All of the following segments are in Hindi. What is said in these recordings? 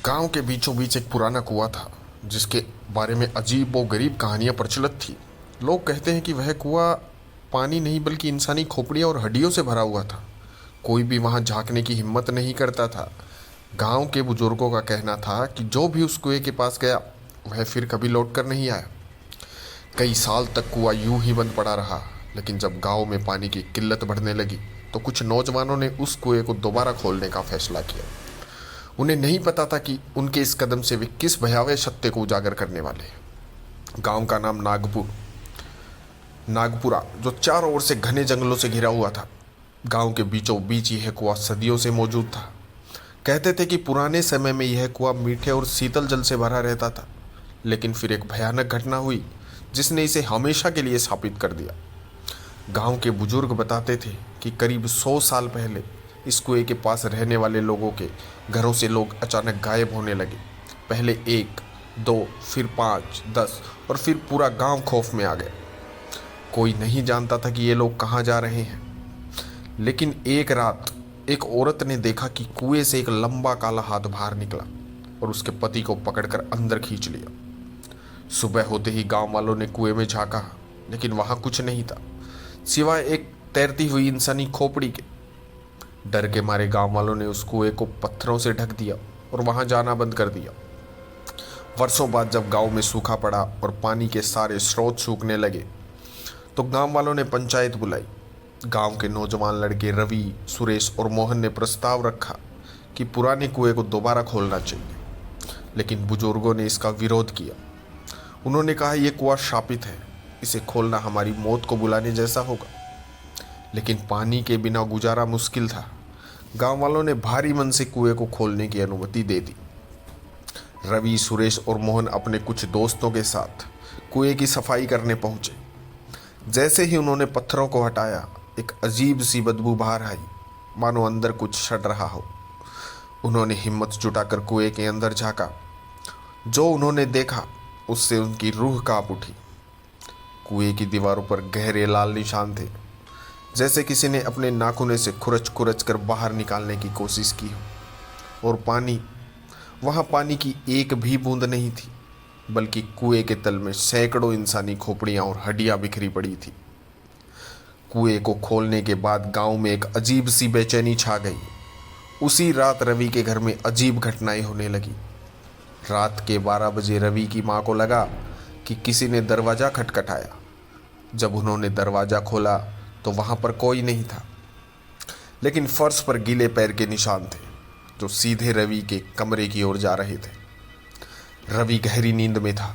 गांव के बीचों बीच एक पुराना कुआं था जिसके बारे में अजीब व गरीब कहानियां प्रचलित थी। लोग कहते हैं कि वह कुआं पानी नहीं बल्कि इंसानी खोपड़ियों और हड्डियों से भरा हुआ था। कोई भी वहां झांकने की हिम्मत नहीं करता था। गांव के बुजुर्गों का कहना था कि जो भी उस कुएं के पास गया वह फिर कभी लौट कर नहीं आया। कई साल तक कुआं यूं ही बंद पड़ा रहा, लेकिन जब गांव में पानी की किल्लत बढ़ने लगी तो कुछ नौजवानों ने उस कुएं को दोबारा खोलने का फैसला किया। उन्हें नहीं पता था कि उनके इस कदम से वे किस भयावह सत्य को उजागर करने वाले हैं। गांव का नाम नागपुरा, जो चारों ओर से घने जंगलों से घिरा हुआ था। गांव के बीचों बीच यह कुआं सदियों से मौजूद था। कहते थे कि पुराने समय में यह कुआं मीठे और शीतल जल से भरा रहता था, लेकिन फिर एक भयानक घटना हुई जिसने इसे हमेशा के लिए स्थापित कर दिया। गांव के बुजुर्ग बताते थे कि करीब 100 साल पहले इस कुएं के पास रहने वाले लोगों के घरों से लोग अचानक गायब होने लगे। पहले 1, 2, फिर 5, 10 और फिर पूरा गांव खौफ में आ गया। कोई नहीं जानता था कि ये लोग कहाँ जा रहे हैं। लेकिन एक रात एक औरत ने देखा कि कुएं से एक लंबा काला हाथ बाहर निकला और उसके पति को पकड़कर अंदर खींच लिया। सुबह होते ही गांव वालों ने कुएं में झांका, लेकिन वहां कुछ नहीं था सिवाय एक तैरती हुई इंसानी खोपड़ी के। डर के मारे गांव वालों ने उस कुएं को पत्थरों से ढक दिया और वहां जाना बंद कर दिया। वर्षों बाद जब गांव में सूखा पड़ा और पानी के सारे स्रोत सूखने लगे तो गांव वालों ने पंचायत बुलाई। गांव के नौजवान लड़के रवि, सुरेश और मोहन ने प्रस्ताव रखा कि पुराने कुएं को दोबारा खोलना चाहिए, लेकिन बुजुर्गों ने इसका विरोध किया। उन्होंने कहा यह कुआं शापित है, इसे खोलना हमारी मौत को बुलाने जैसा होगा। लेकिन पानी के बिना गुजारा मुश्किल था। गांव वालों ने भारी मन से कुएं को खोलने की अनुमति दे दी। रवि, सुरेश और मोहन अपने कुछ दोस्तों के साथ कुएं की सफाई करने पहुंचे। जैसे ही उन्होंने पत्थरों को हटाया, एक अजीब सी बदबू बाहर आई, मानो अंदर कुछ सड़ रहा हो। उन्होंने हिम्मत जुटाकर कुएं के अंदर झांका। जो उन्होंने देखा उससे उनकी रूह कांप उठी। कुएं की दीवारों पर गहरे लाल निशान थे, जैसे किसी ने अपने नाखूने से खुरच खुरच कर बाहर निकालने की कोशिश की हो। और वहाँ पानी की एक भी बूंद नहीं थी, बल्कि कुएं के तल में सैकड़ों इंसानी खोपड़ियाँ और हड्डियाँ बिखरी पड़ी थी। कुएं को खोलने के बाद गांव में एक अजीब सी बेचैनी छा गई। उसी रात रवि के घर में अजीब घटनाएं होने लगी। रात के 12 बजे रवि की माँ को लगा कि किसी ने दरवाज़ा खटखटाया। जब उन्होंने दरवाज़ा खोला तो वहाँ पर कोई नहीं था, लेकिन फर्श पर गीले पैर के निशान थे जो सीधे रवि के कमरे की ओर जा रहे थे। रवि गहरी नींद में था।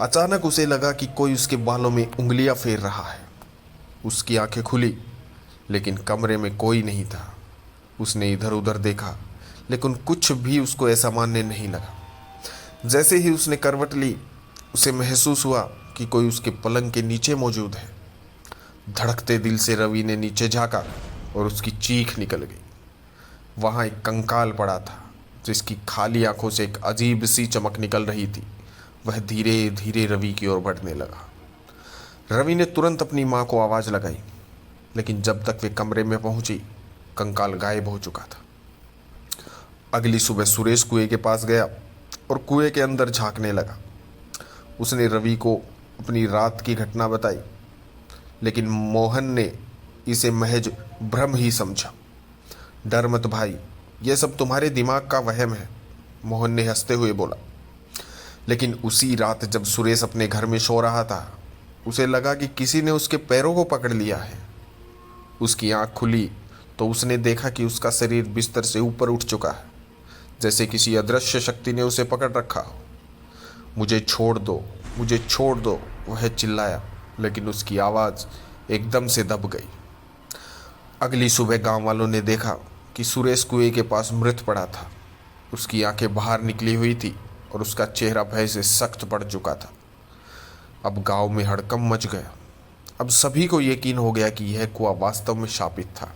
अचानक उसे लगा कि कोई उसके बालों में उंगलियां फेर रहा है। उसकी आंखें खुली, लेकिन कमरे में कोई नहीं था। उसने इधर उधर देखा, लेकिन कुछ भी उसको ऐसा मानने नहीं लगा। जैसे ही उसने करवट ली, उसे महसूस हुआ कि कोई उसके पलंग के नीचे मौजूद है। धड़कते दिल से रवि ने नीचे झांका और उसकी चीख निकल गई। वहाँ एक कंकाल पड़ा था, जिसकी खाली आंखों से एक अजीब सी चमक निकल रही थी। वह धीरे धीरे रवि की ओर बढ़ने लगा। रवि ने तुरंत अपनी माँ को आवाज़ लगाई, लेकिन जब तक वे कमरे में पहुंची, कंकाल गायब हो चुका था। अगली सुबह सुरेश कुएं के पास गया और कुएं के अंदर झांकने लगा। उसने रवि को अपनी रात की घटना बताई, लेकिन मोहन ने इसे महज भ्रम ही समझा। डर मत भाई, यह सब तुम्हारे दिमाग का वहम है, मोहन ने हंसते हुए बोला। लेकिन उसी रात जब सुरेश अपने घर में सो रहा था, उसे लगा कि किसी ने उसके पैरों को पकड़ लिया है। उसकी आंख खुली तो उसने देखा कि उसका शरीर बिस्तर से ऊपर उठ चुका है, जैसे किसी अदृश्य शक्ति ने उसे पकड़ रखा हो। मुझे छोड़ दो, मुझे छोड़ दो, वह चिल्लाया, लेकिन उसकी आवाज़ एकदम से दब गई। अगली सुबह गांव वालों ने देखा कि सुरेश कुएं के पास मृत पड़ा था। उसकी आंखें बाहर निकली हुई थी और उसका चेहरा भय से सख्त पड़ चुका था। अब गांव में हड़कंप मच गया। अब सभी को यकीन हो गया कि यह कुआं वास्तव में शापित था।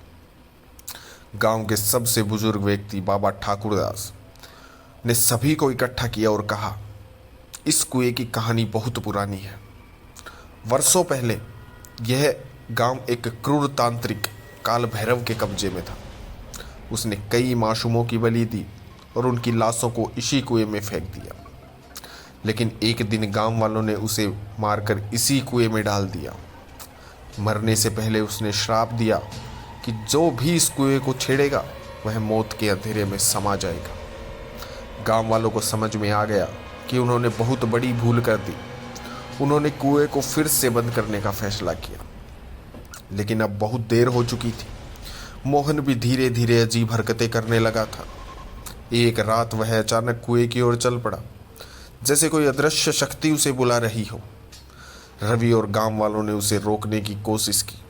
गांव के सबसे बुजुर्ग व्यक्ति बाबा ठाकुरदास ने सभी को इकट्ठा किया और कहा, इस कुएं की कहानी बहुत पुरानी है। वर्षों पहले यह गांव एक क्रूर तांत्रिक काल भैरव के कब्जे में था। उसने कई मासूमों की बलि दी और उनकी लाशों को इसी कुएं में फेंक दिया। लेकिन एक दिन गांव वालों ने उसे मारकर इसी कुएं में डाल दिया। मरने से पहले उसने श्राप दिया कि जो भी इस कुएं को छेड़ेगा वह मौत के अंधेरे में समा जाएगा। गांव वालों को समझ में आ गया कि उन्होंने बहुत बड़ी भूल कर दी। उन्होंने कुएं को फिर से बंद करने का फैसला किया, लेकिन अब बहुत देर हो चुकी थी। मोहन भी धीरे धीरे अजीब हरकतें करने लगा था। एक रात वह अचानक कुएं की ओर चल पड़ा, जैसे कोई अदृश्य शक्ति उसे बुला रही हो। रवि और गांव वालों ने उसे रोकने की कोशिश की,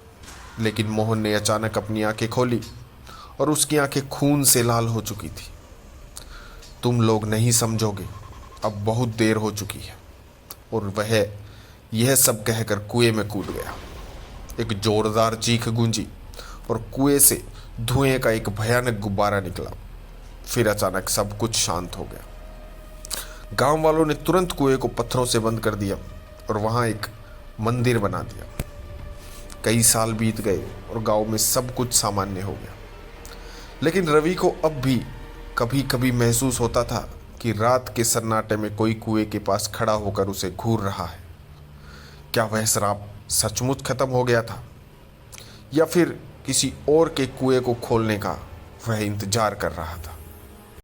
लेकिन मोहन ने अचानक अपनी आंखें खोली और उसकी आंखें खून से लाल हो चुकी थी। तुम लोग नहीं समझोगे, अब बहुत देर हो चुकी है। और वह यह सब कहकर कुएं में कूद गया। एक जोरदार चीख गूंजी और कुएं से धुएं का एक भयानक गुब्बारा निकला। फिर अचानक सब कुछ शांत हो गया। गांव वालों ने तुरंत कुएं को पत्थरों से बंद कर दिया और वहां एक मंदिर बना दिया। कई साल बीत गए और गांव में सब कुछ सामान्य हो गया। लेकिन रवि को अब भी कभी कभी महसूस होता था कि रात के सन्नाटे में कोई कुएं के पास खड़ा होकर उसे घूर रहा है। क्या वह श्राप सचमुच खत्म हो गया था, या फिर किसी और के कुएं को खोलने का वह इंतजार कर रहा था?